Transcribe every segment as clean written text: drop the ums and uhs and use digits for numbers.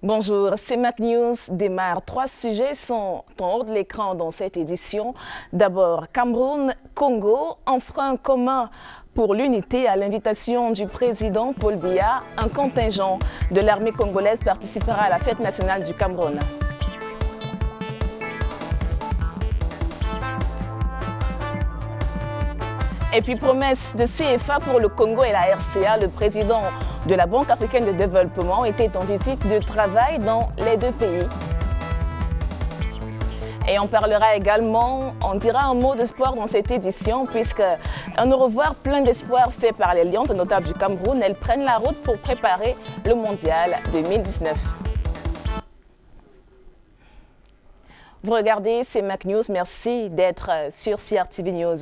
Bonjour, CMAC News démarre. 3 sujets sont en haut de l'écran dans cette édition. D'abord, Cameroun, Congo, un frein commun pour l'unité à l'invitation du président Paul Biya. Un contingent de l'armée congolaise participera à la fête nationale du Cameroun. Et puis promesse de CFA pour le Congo et la RCA, le président de la Banque africaine de développement était en visite de travail dans les deux pays. Et on parlera également, on dira un mot de sport dans cette édition puisque un au revoir plein d'espoir fait par les Lions, notables du Cameroun, elles prennent la route pour préparer le mondial 2019. Vous regardez CMAC News, merci d'être sur CRTV News.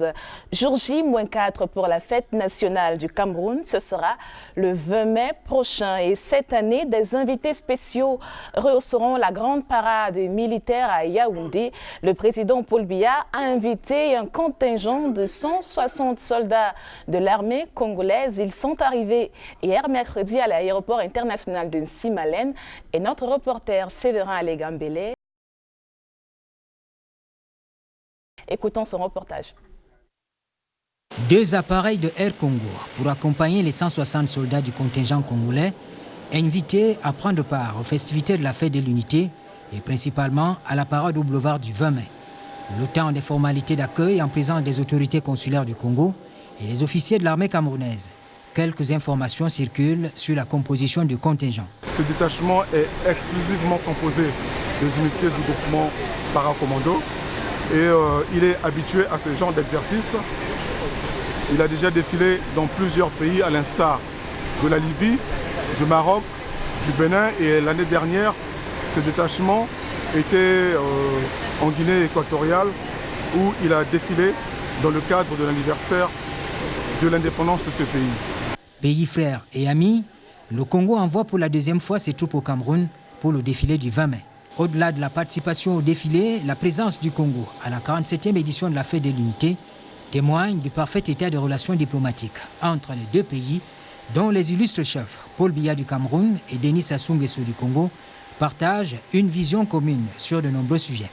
Jour J-4 pour la fête nationale du Cameroun, ce sera le 20 mai prochain. Et cette année, des invités spéciaux rehausseront la grande parade militaire à Yaoundé. Le président Paul Biya a invité un contingent de 160 soldats de l'armée congolaise. Ils sont arrivés hier mercredi à l'aéroport international de Nsimalen. Et notre reporter Séverin Alégambélé, écoutons son reportage. 2 appareils de Air Congo pour accompagner les 160 soldats du contingent congolais invités à prendre part aux festivités de la fête de l'unité et principalement à la parade au boulevard du 20 mai. Le temps des formalités d'accueil en présence des autorités consulaires du Congo et les officiers de l'armée camerounaise. Quelques informations circulent sur la composition du contingent. Ce détachement est exclusivement composé des unités du groupement paracommando. Et il est habitué à ce genre d'exercice. Il a déjà défilé dans plusieurs pays, à l'instar de la Libye, du Maroc, du Bénin. Et l'année dernière, ce détachement était en Guinée équatoriale, où il a défilé dans le cadre de l'anniversaire de l'indépendance de ce pays. Pays frères et amis, le Congo envoie pour la 2e fois ses troupes au Cameroun pour le défilé du 20 mai. Au-delà de la participation au défilé, la présence du Congo à la 47e édition de la fête de l'unité témoigne du parfait état de relations diplomatiques entre les deux pays, dont les illustres chefs Paul Biya du Cameroun et Denis Sassou Nguesso du Congo partagent une vision commune sur de nombreux sujets.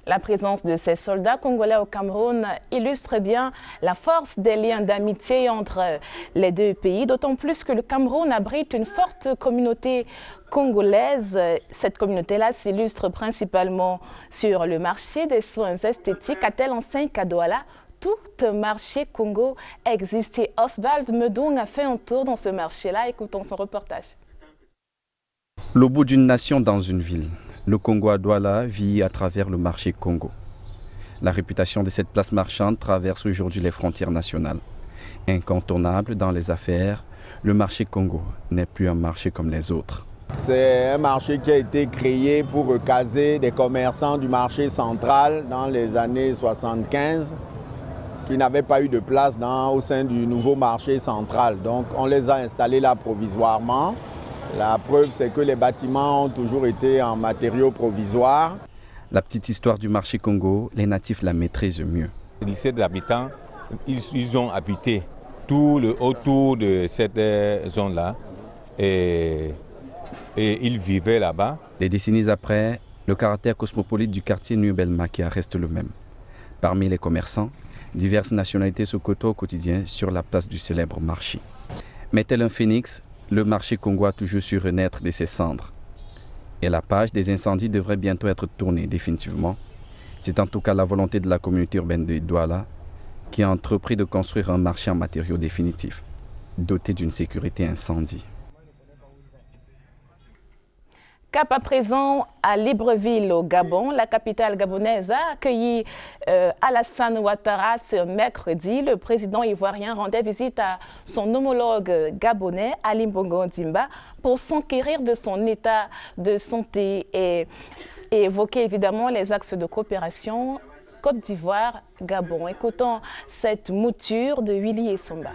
La présence de ces soldats congolais au Cameroun illustre bien la force des liens d'amitié entre les deux pays, d'autant plus que le Cameroun abrite une forte communauté congolaise. Cette communauté-là s'illustre principalement sur le marché des soins esthétiques, à telle enseigne qu'à Douala, tout marché Congo existe. Et Oswald Medong a fait un tour dans ce marché-là. Écoutons son reportage. Le bout d'une nation dans une ville. Le Congo à Douala vit à travers le marché Congo. La réputation de cette place marchande traverse aujourd'hui les frontières nationales. Incontournable dans les affaires, le marché Congo n'est plus un marché comme les autres. C'est un marché qui a été créé pour recaser des commerçants du marché central dans les années 75 qui n'avaient pas eu de place au sein du nouveau marché central. Donc on les a installés là provisoirement. La preuve, c'est que les bâtiments ont toujours été en matériaux provisoires. La petite histoire du marché Congo, les natifs la maîtrisent mieux. Les lycées d'habitants, ils ont habité tout le autour de cette zone-là et ils vivaient là-bas. Des décennies après, le caractère cosmopolite du quartier New-Belmakia reste le même. Parmi les commerçants, diverses nationalités se côtoient au quotidien sur la place du célèbre marché. Mais tel un phénix, le marché Congo a toujours su renaître de ses cendres. Et la page des incendies devrait bientôt être tournée définitivement. C'est en tout cas la volonté de la communauté urbaine de Douala qui a entrepris de construire un marché en matériaux définitifs, doté d'une sécurité incendie. Cap à présent à Libreville au Gabon, la capitale gabonaise a accueilli Alassane Ouattara ce mercredi. Le président ivoirien rendait visite à son homologue gabonais Ali Bongo Ondimba pour s'enquérir de son état de santé et évoquer évidemment les axes de coopération Côte d'Ivoire-Gabon. Écoutons cette mouture de Willy Essomba.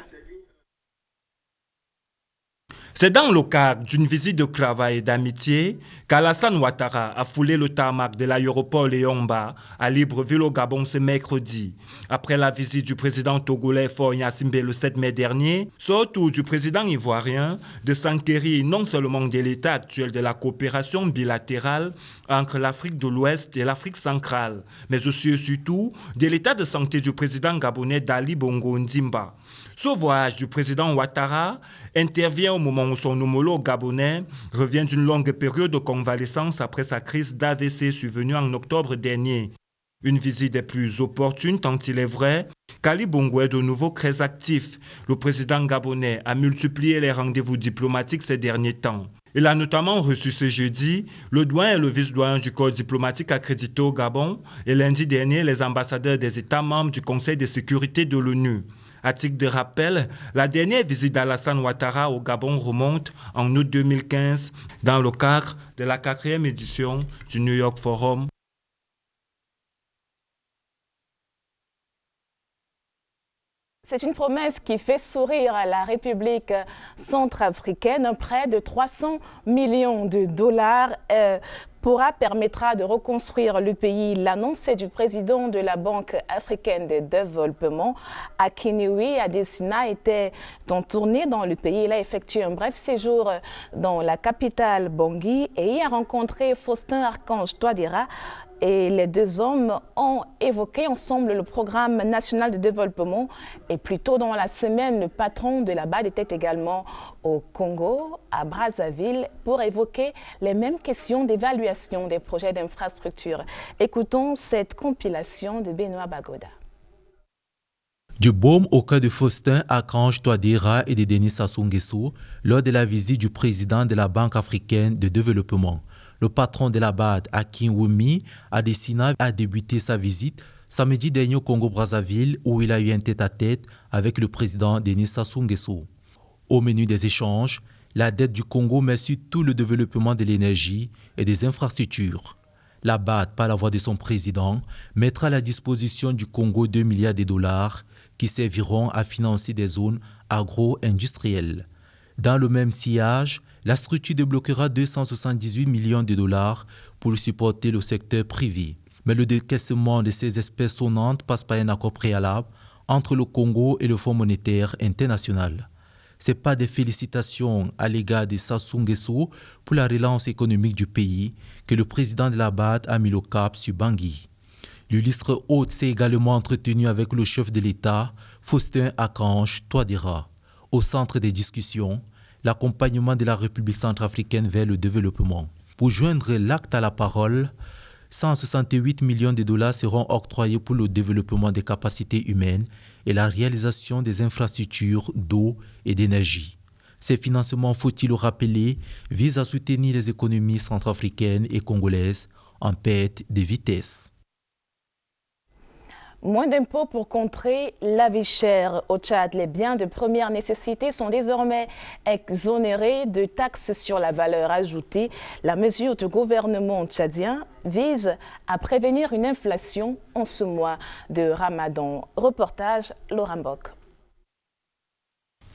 C'est dans le cadre d'une visite de travail et d'amitié qu'Alassane Ouattara a foulé le tarmac de l'aéroport Léomba à Libreville au Gabon ce mercredi. Après la visite du président togolais Faure Gnassingbé le 7 mai dernier, c'est au tour du président ivoirien de s'enquérir non seulement de l'état actuel de la coopération bilatérale entre l'Afrique de l'Ouest et l'Afrique centrale, mais aussi et surtout de l'état de santé du président gabonais Dali Bongo Ondimba. Ce voyage du président Ouattara intervient au moment où son homologue gabonais revient d'une longue période de convalescence après sa crise d'AVC survenue en octobre dernier. Une visite des plus opportunes tant il est vrai qu'Ali Bongo est de nouveau très actif. Le président gabonais a multiplié les rendez-vous diplomatiques ces derniers temps. Il a notamment reçu ce jeudi le doyen et le vice-doyen du corps diplomatique accrédité au Gabon et lundi dernier les ambassadeurs des États membres du Conseil de sécurité de l'ONU. À titre de rappel, la dernière visite d'Alassane Ouattara au Gabon remonte en août 2015 dans le cadre de la 4e édition du New York Forum. C'est une promesse qui fait sourire à la République centrafricaine. Près de 300 millions de dollars permettra de reconstruire le pays. L'annonce est du président de la Banque africaine de développement, Akinwumi Adesina, était en tournée dans le pays. Il a effectué un bref séjour dans la capitale Bangui et y a rencontré Faustin Archange Touadéra. Et les deux hommes ont évoqué ensemble le programme national de développement. Et plus tôt dans la semaine, le patron de la BAD était également au Congo, à Brazzaville, pour évoquer les mêmes questions d'évaluation des projets d'infrastructure. Écoutons cette compilation de Benoît Bagoda. Du baume au cœur de Faustin Archange Touadéra et de Denis Sassou Nguesso lors de la visite du président de la Banque africaine de développement. Le patron de la BAD, Akinwumi Adesina, a débuté sa visite samedi dernier au Congo-Brazzaville où il a eu un tête-à-tête avec le président Denis Sassou Nguesso. Au menu des échanges, la dette du Congo met sur tout le développement de l'énergie et des infrastructures. La BAD, par la voix de son président, mettra à la disposition du Congo 2 milliards de dollars qui serviront à financer des zones agro-industrielles. Dans le même sillage, la structure débloquera 278 millions de dollars pour supporter le secteur privé. Mais le décaissement de ces espèces sonnantes passe par un accord préalable entre le Congo et le Fonds monétaire international. Ce n'est pas des félicitations à l'égard de Sassou Nguesso pour la relance économique du pays que le président de la BAD a mis le cap sur Bangui. L'illustre hôte s'est également entretenu avec le chef de l'État, Faustin Archange Touadéra. Au centre des discussions, l'accompagnement de la République centrafricaine vers le développement. Pour joindre l'acte à la parole, 168 millions de dollars seront octroyés pour le développement des capacités humaines et la réalisation des infrastructures d'eau et d'énergie. Ces financements, faut-il le rappeler, visent à soutenir les économies centrafricaines et congolaises en perte de vitesse. Moins d'impôts pour contrer la vie chère. Au Tchad, les biens de première nécessité sont désormais exonérés de taxes sur la valeur ajoutée. La mesure du gouvernement tchadien vise à prévenir une inflation en ce mois de Ramadan. Reportage Laurent Bock.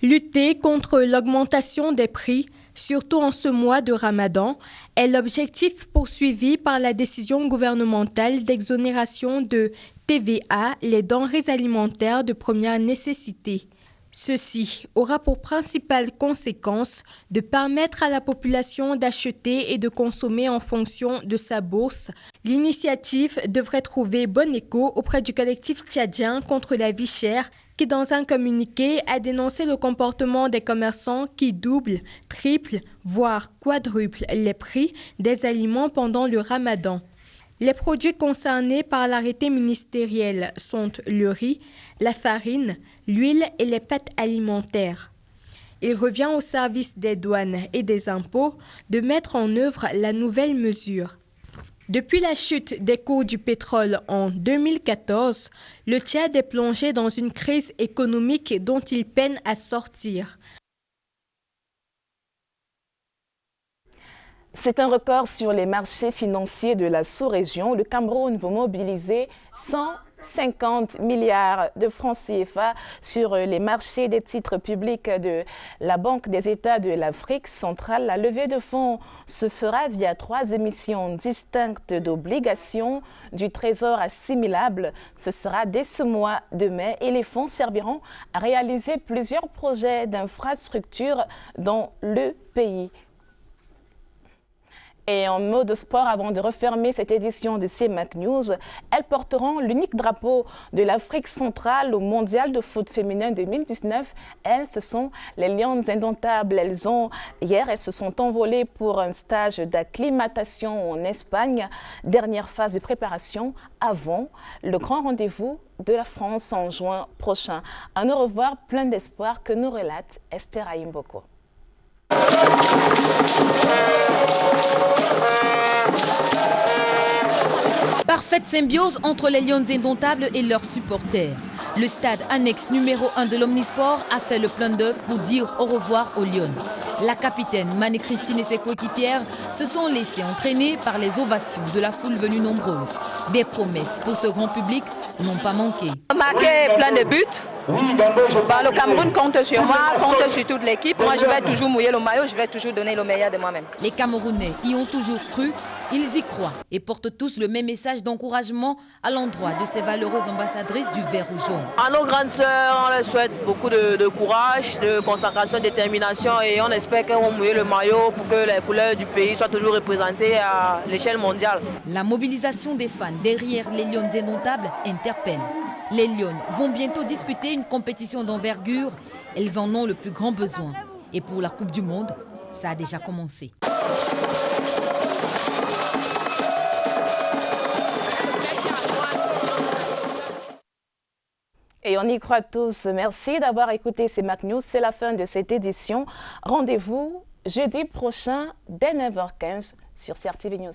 Lutter contre l'augmentation des prix, surtout en ce mois de Ramadan, est l'objectif poursuivi par la décision gouvernementale d'exonération de TVA, les denrées alimentaires de première nécessité. Ceci aura pour principale conséquence de permettre à la population d'acheter et de consommer en fonction de sa bourse. L'initiative devrait trouver bon écho auprès du collectif tchadien contre la vie chère qui, dans un communiqué, a dénoncé le comportement des commerçants qui doublent, triplent, voire quadruplent les prix des aliments pendant le Ramadan. Les produits concernés par l'arrêté ministériel sont le riz, la farine, l'huile et les pâtes alimentaires. Il revient au service des douanes et des impôts de mettre en œuvre la nouvelle mesure. Depuis la chute des cours du pétrole en 2014, le Tchad est plongé dans une crise économique dont il peine à sortir. C'est un record sur les marchés financiers de la sous-région. Le Cameroun va mobiliser 100 50 milliards de francs CFA sur les marchés des titres publics de la Banque des États de l'Afrique centrale. La levée de fonds se fera via 3 émissions distinctes d'obligations du Trésor assimilables. Ce sera dès ce mois de mai et les fonds serviront à réaliser plusieurs projets d'infrastructures dans le pays. Et en mode sport, avant de refermer cette édition de CMAC News, elles porteront l'unique drapeau de l'Afrique centrale au Mondial de foot féminin 2019. Elles, ce sont les Lions indomptables. Hier, elles se sont envolées pour un stage d'acclimatation en Espagne. Dernière phase de préparation avant le grand rendez-vous de la France en juin prochain. Un au revoir plein d'espoir que nous relate Esther Aimboko. Parfaite symbiose entre les Lions indomptables et leurs supporters. Le stade annexe numéro 1 de l'Omnisport a fait le plein d'œuvre pour dire au revoir aux Lions. La capitaine Marie-Christine et ses coéquipières se sont laissées entraîner par les ovations de la foule venue nombreuse. Des promesses pour ce grand public n'ont pas manqué. Marquer plein de buts. Le Cameroun compte sur moi, compte sur toute l'équipe. Moi, je vais toujours mouiller le maillot, je vais toujours donner le meilleur de moi-même. Les Camerounais y ont toujours cru, ils y croient et portent tous le même message d'encouragement à l'endroit de ces valeureuses ambassadrices du vert ou jaune. À nos grandes sœurs, on leur souhaite beaucoup de courage, de concentration, de détermination et on espère qu'elles vont mouiller le maillot pour que les couleurs du pays soient toujours représentées à l'échelle mondiale. La mobilisation des fans derrière les Lions indomptables interpelle. Les Lions vont bientôt disputer une compétition d'envergure. Elles en ont le plus grand besoin. Et pour la Coupe du Monde, ça a déjà commencé. Et on y croit tous. Merci d'avoir écouté CMAC News. C'est la fin de cette édition. Rendez-vous jeudi prochain dès 9h15 sur CRTV News.